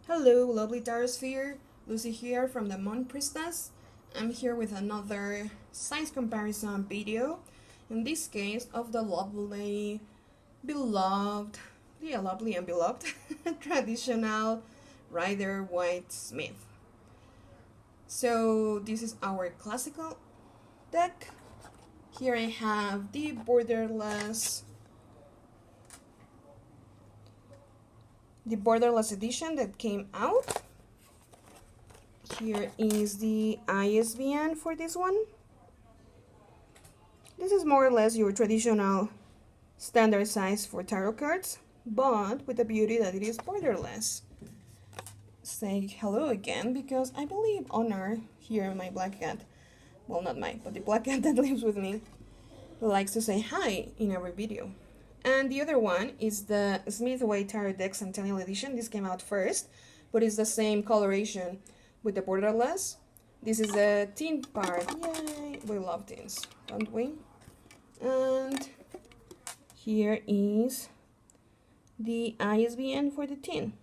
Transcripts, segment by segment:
Hello, lovely Tarosphere. Lucy here from the Moon Priestess. I'm here with another size comparison video. In this case, of the lovely, beloved, lovely and beloved traditional rider Waite Smith. So this is our classical deck. Here I have the Borderless edition that came out. Here is the ISBN for this one. This is more or less your traditional standard size for tarot cards, but with the beauty that it is borderless. Say hello again, because I believe Honor, here my black cat, well not mine, but the black cat that lives with me, likes to say hi in every video. And the other one is the Smith Waite Tarot Deck Centennial Edition. This came out first, but it's the same coloration with the Borderless. This is a tin part. Yay! We love tins, don't we? And here is the ISBN for the tin,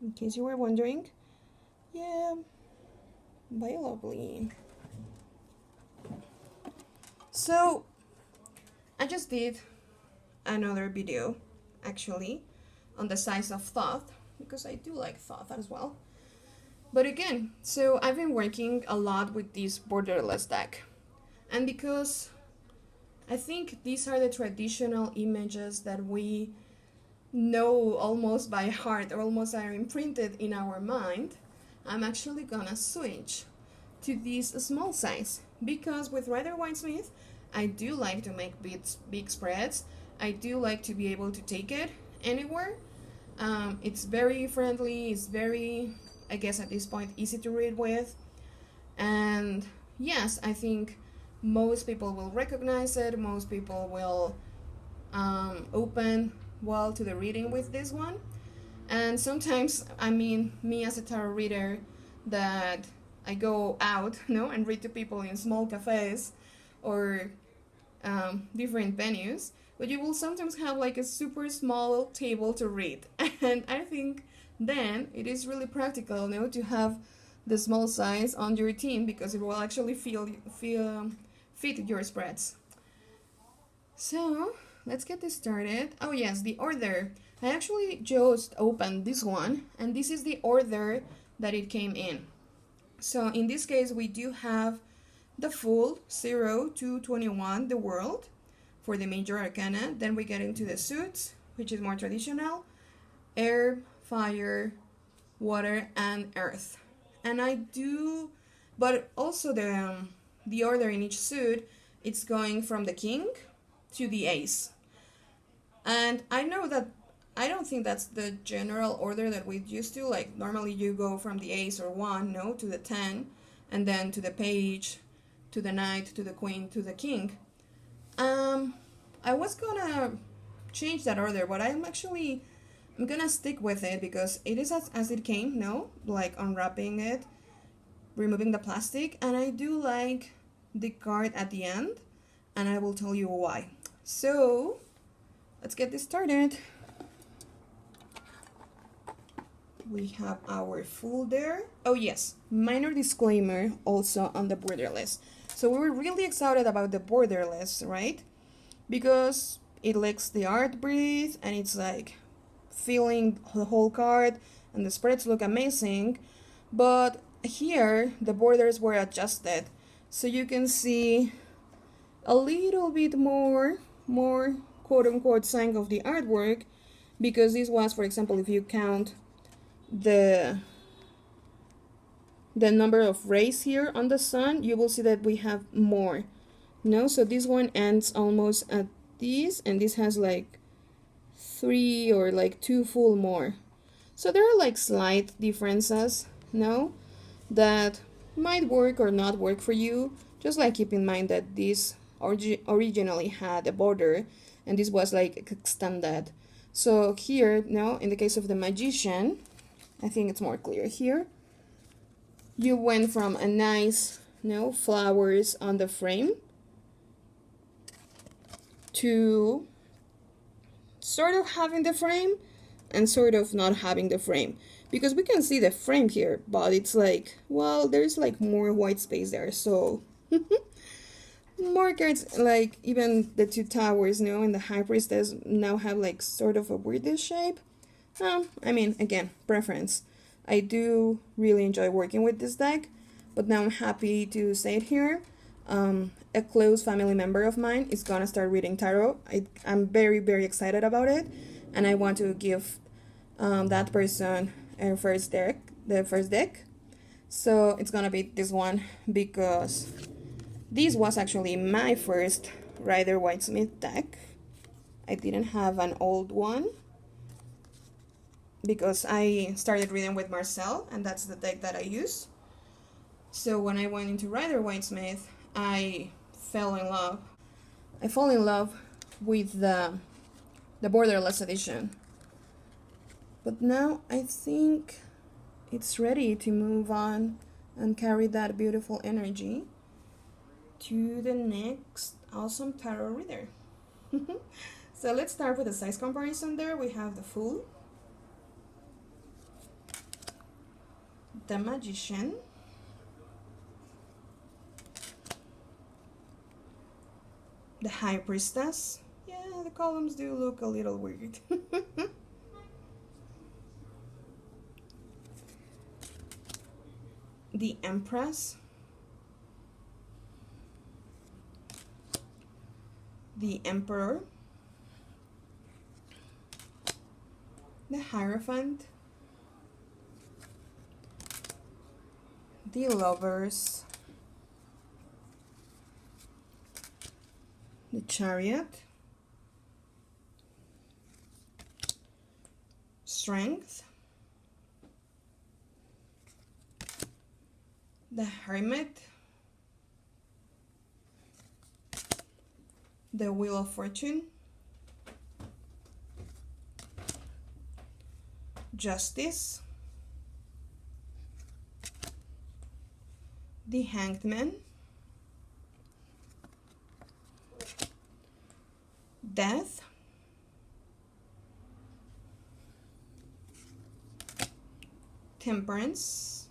in case you were wondering. Yeah, bye lovely. So, I just did another video actually on the size of Thoth, because I do like Thoth as well. But again, so I've been working a lot with this borderless deck, and because I think these are the traditional images that we know almost by heart, or almost are imprinted in our mind, I'm actually gonna switch to this small size, because with Rider Waite Smith I do like to make big spreads. I do like to be able to take it anywhere. It's very friendly, it's very, I guess at this point, easy to read with. And yes, I think most people will recognize it, most people will open well to the reading with this one. And sometimes, I mean, me as a tarot reader, that I go out, and read to people in small cafes or different venues, but you will sometimes have like a super small table to read, and I think then it is really practical, to have the small size on your team, because it will actually fit your spreads. So let's get this started. Oh yes, the order. I actually just opened this one, and this is the order that it came in. So in this case, we do have the full 0 to 21, the world, for the major arcana. Then we get into the suits, which is more traditional: air, fire, water, and earth. And I do, but also the order in each suit, it's going from the king to the ace. And I know that I don't think that's the general order that we used to. Like normally you go from the ace or 1, to the 10, and then to the page, to the knight, to the queen, to the king. I was gonna change that order, but I'm gonna stick with it, because it is as it came, like unwrapping it, removing the plastic, and I do like the card at the end, and I will tell you why. So let's get this started. We have our folder. Oh yes, minor disclaimer also on the borderless. So we were really excited about the borderless, right? Because it lets the art breathe, and it's like filling the whole card, and the spreads look amazing. But here the borders were adjusted, so you can see a little bit more quote-unquote sign of the artwork, because this was, for example, if you count the number of rays here on the sun, you will see that we have more. So this one ends almost at this, and this has like 3 or like 2 full more. So there are like slight differences, that might work or not work for you. Just like keep in mind that this originally had a border, and this was like extended. So here, in the case of the magician, I think it's more clear here. You went from a nice, flowers on the frame, to sort of having the frame and sort of not having the frame, because we can see the frame here, but it's like, well, there's like more white space there. So more cards, like even the two towers, you know, and the high priestess now have like sort of a weirdish shape. I mean, again, preference. I do really enjoy working with this deck, but now I'm happy to say it here. A close family member of mine is gonna start reading tarot. I'm very, very excited about it, and I want to give that person a the first deck. So it's gonna be this one, because this was actually my first Waite Smith deck. I didn't have an old one because I started reading with Marcel, and that's the deck that I use. So when I went into Waite Smith, I fell in love. I fall in love with the Borderless edition. But now I think it's ready to move on and carry that beautiful energy to the next awesome tarot reader. So let's start with the size comparison. There we have the Fool, the Magician, the High Priestess. Yeah, the columns do look a little weird. The Empress, the Emperor, the Hierophant, the Lovers, the Chariot, Strength, the Hermit, the Wheel of Fortune, Justice, the Hanged Man, Death, Temperance,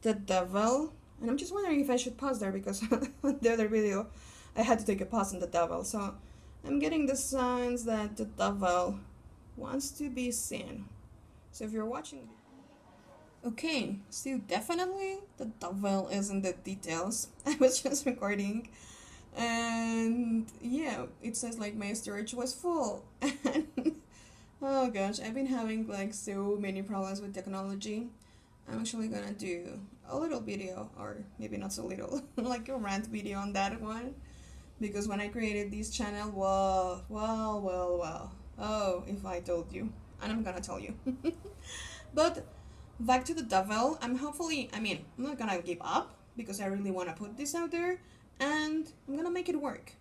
the Devil. And I'm just wondering if I should pause there, because the other video I had to take a pause on the Devil. So I'm getting the signs that the Devil wants to be seen. So if you're watching, okay, so definitely the Devil is in the details. I was just recording, and yeah, it says like my storage was full. Oh gosh, I've been having like so many problems with technology. I'm actually gonna do a little video, or maybe not so little, like a rant video on that one, because when I created this channel, well, oh, if I told you, and I'm gonna tell you. But back to the Devil, I'm not gonna give up, because I really want to put this out there, and I'm gonna make it work.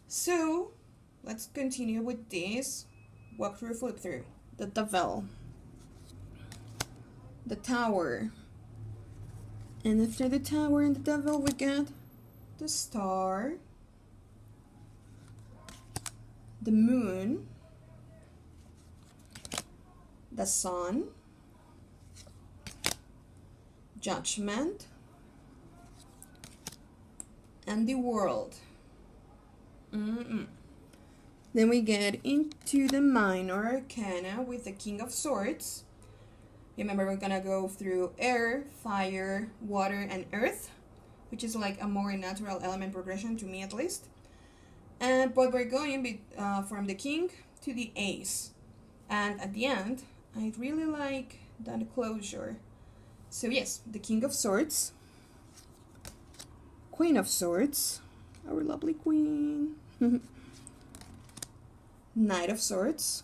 So let's continue with this walkthrough, flip through. The Devil, the Tower, and after the Tower and the Devil we get the Star, the Moon, the Sun, Judgment, and the World. Then we get into the Minor Arcana with the King of Swords. Remember, we're gonna go through air, fire, water, and earth, which is like a more natural element progression to me at least. But we're going from the King to the Ace. And at the end, I really like that closure. So yes, the King of Swords, Queen of Swords, our lovely Queen, Knight of Swords,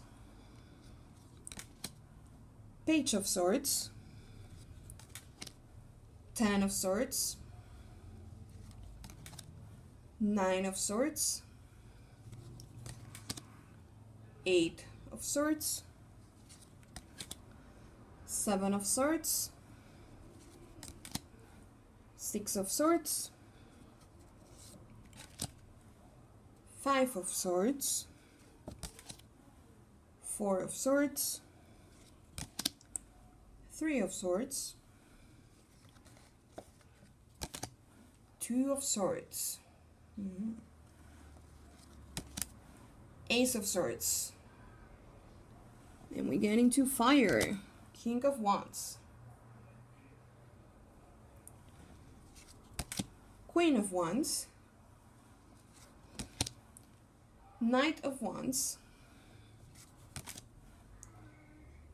Page of Swords, Ten of Swords, Nine of Swords, Eight of Swords, Seven of Swords, Six of Swords, Five of Swords, Four of Swords, Three of Swords, Two of Swords, Ace of Swords, and we get into fire, King of Wands, Queen of Wands, Knight of Wands,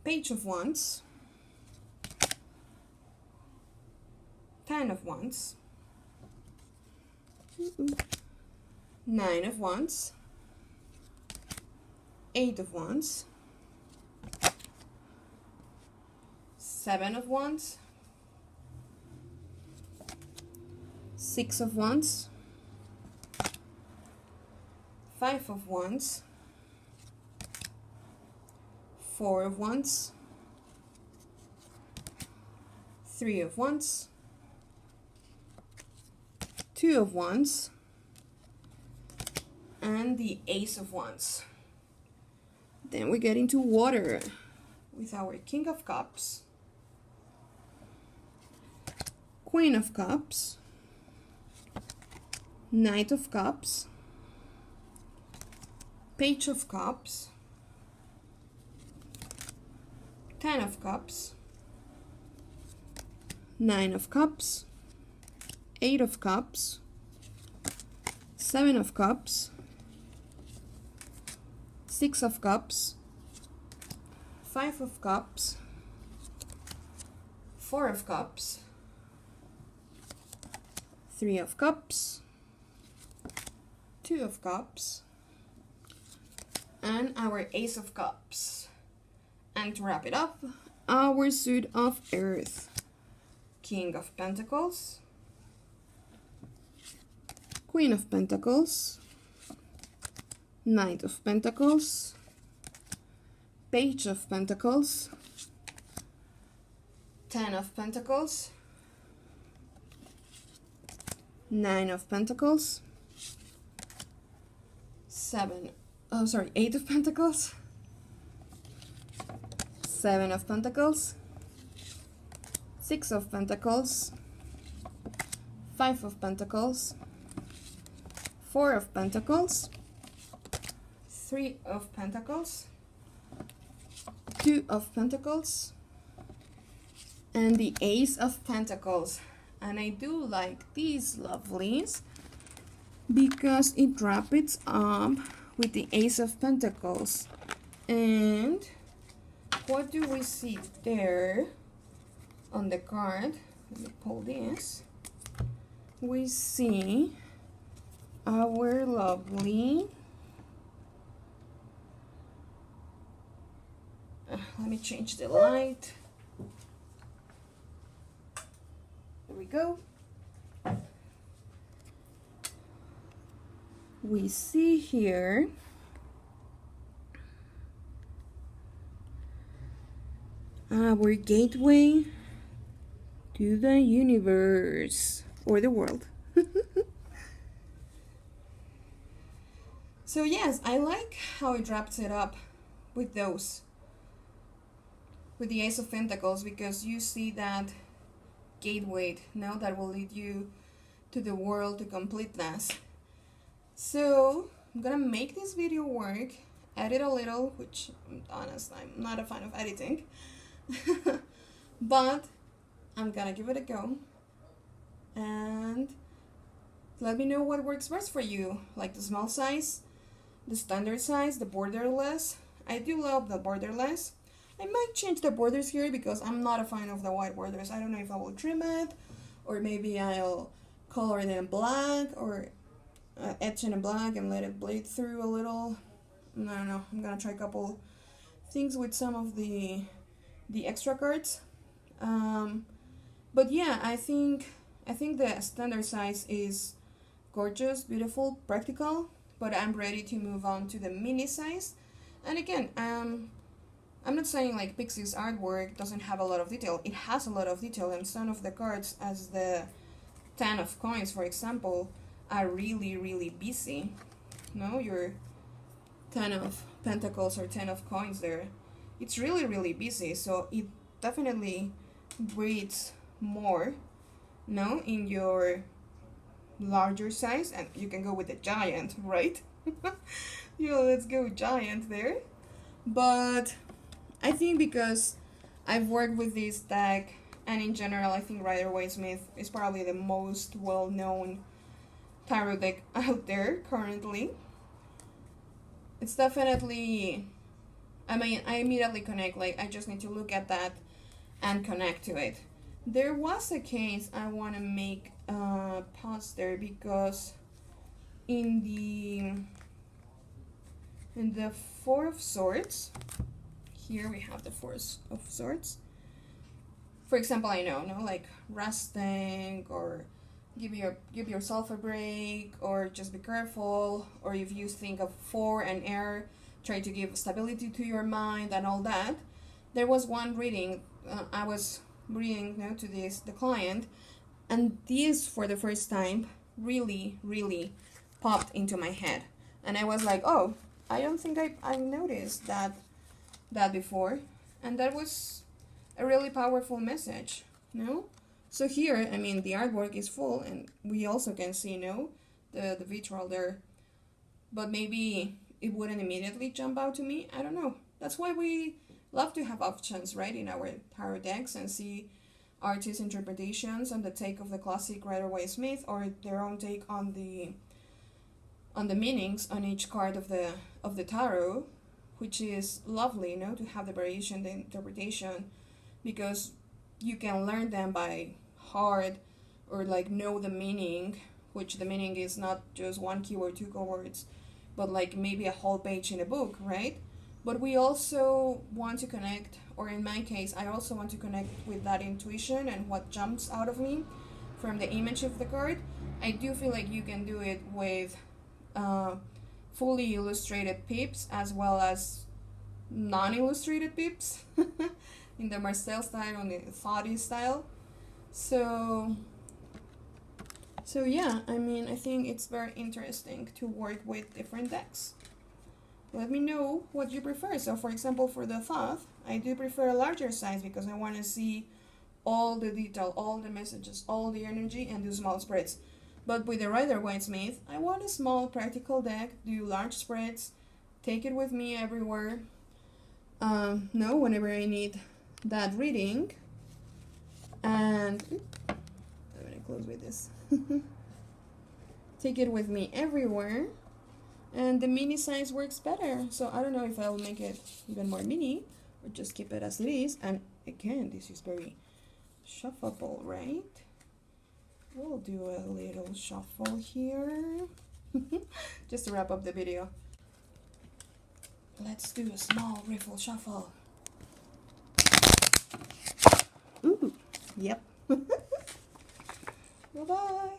Page of Wands, Ten of Wands, Nine of Wands, Eight of Wands, Seven of Wands, Six of Wands, Five of Wands, Four of Wands, Three of Wands, Two of Wands, and the Ace of Wands. Then we get into water with our King of Cups, Queen of Cups, Knight of Cups, Page of Cups, Ten of Cups, Nine of Cups, Eight of Cups, Seven of Cups, Six of Cups, Five of Cups, Four of Cups, Three of Cups, Two of Cups, and our Ace of Cups. And to wrap it up, our Suit of Earth, King of Pentacles, Queen of Pentacles, Knight of Pentacles, Page of Pentacles, Ten of Pentacles, Nine of Pentacles, Eight of Pentacles, Seven of Pentacles, Six of Pentacles, Five of Pentacles, Four of Pentacles, Three of Pentacles, Two of Pentacles, and the Ace of Pentacles. And I do like these lovelies because it wraps up with the Ace of Pentacles. And what do we see there on the card? Let me pull this. We see our lovely, let me change the light. There we go. We see here our gateway to the universe, or the world. So yes, I like how it wraps it up with those, with the Ace of Pentacles, because you see that gateway now that will lead you to the world, to completeness. So I'm gonna make this video work, edit a little, which honest, I'm not a fan of editing, but I'm gonna give it a go, and let me know what works best for you, like the small size, the standard size, the borderless. I do love the borderless. I might change the borders here because I'm not a fan of the white borders. I don't know if I will trim it, or maybe I'll color it in black, or etch it in black and let it bleed through a little. I don't know. I'm gonna try a couple things with some of the extra cards. But yeah, I think the standard size is gorgeous, beautiful, practical, but I'm ready to move on to the mini size. And again, I'm not saying like Pixie's artwork doesn't have a lot of detail. It has a lot of detail, and some of the cards, as the 10 of coins, for example, are really, really busy. No, your 10 of pentacles or 10 of coins there, it's really, really busy. So it definitely breeds more, no, in your larger size. And you can go with the giant, right? Let's go giant there. But I think because I've worked with this deck, and in general, I think Waite Smith is probably the most well-known tarot deck out there currently. It's definitely, I mean, I immediately connect, like, I just need to look at that and connect to it. There was a case I want to make a pause there, because in the Four of Swords, here we have the Four of Swords. For example, I know, no, like resting, or give yourself a break, or just be careful, or if you think of 4 and air, try to give stability to your mind and all that. There was one reading, I was reading, no, to the client, and this for the first time really, really popped into my head, and I was like, oh, I don't think I noticed that before, and that was a really powerful message, no? So here, I mean, the artwork is full, and we also can see, no, the vitriol there, but maybe it wouldn't immediately jump out to me. I don't know. That's why we love to have options, right, in our tarot decks, and see artists' interpretations and the take of the classic Waite Smith, or their own take on the meanings on each card of the tarot, which is lovely, you know, to have the variation, the interpretation, because you can learn them by heart, or like know the meaning, which the meaning is not just one keyword, 2 keywords, but like maybe a whole page in a book, right? But we also want to connect, or in my case, I also want to connect with that intuition and what jumps out of me from the image of the card. I do feel like you can do it with fully illustrated pips, as well as non-illustrated pips in the Marcel style, on the Thoughty style. So yeah, I mean, I think it's very interesting to work with different decks. Let me know what you prefer. So for example, for the Thought, I do prefer a larger size because I want to see all the detail, all the messages, all the energy, and do small spreads. But with the Waite Smith, I want a small practical deck, do large spreads, take it with me everywhere. Whenever I need that reading. And I'm gonna close with this. Take it with me everywhere. And the mini size works better. So I don't know if I'll make it even more mini, or just keep it as it is. And again, this is very shuffleable, right? We'll do a little shuffle here. Just to wrap up the video. Let's do a small riffle shuffle. Ooh, yep. Bye-bye.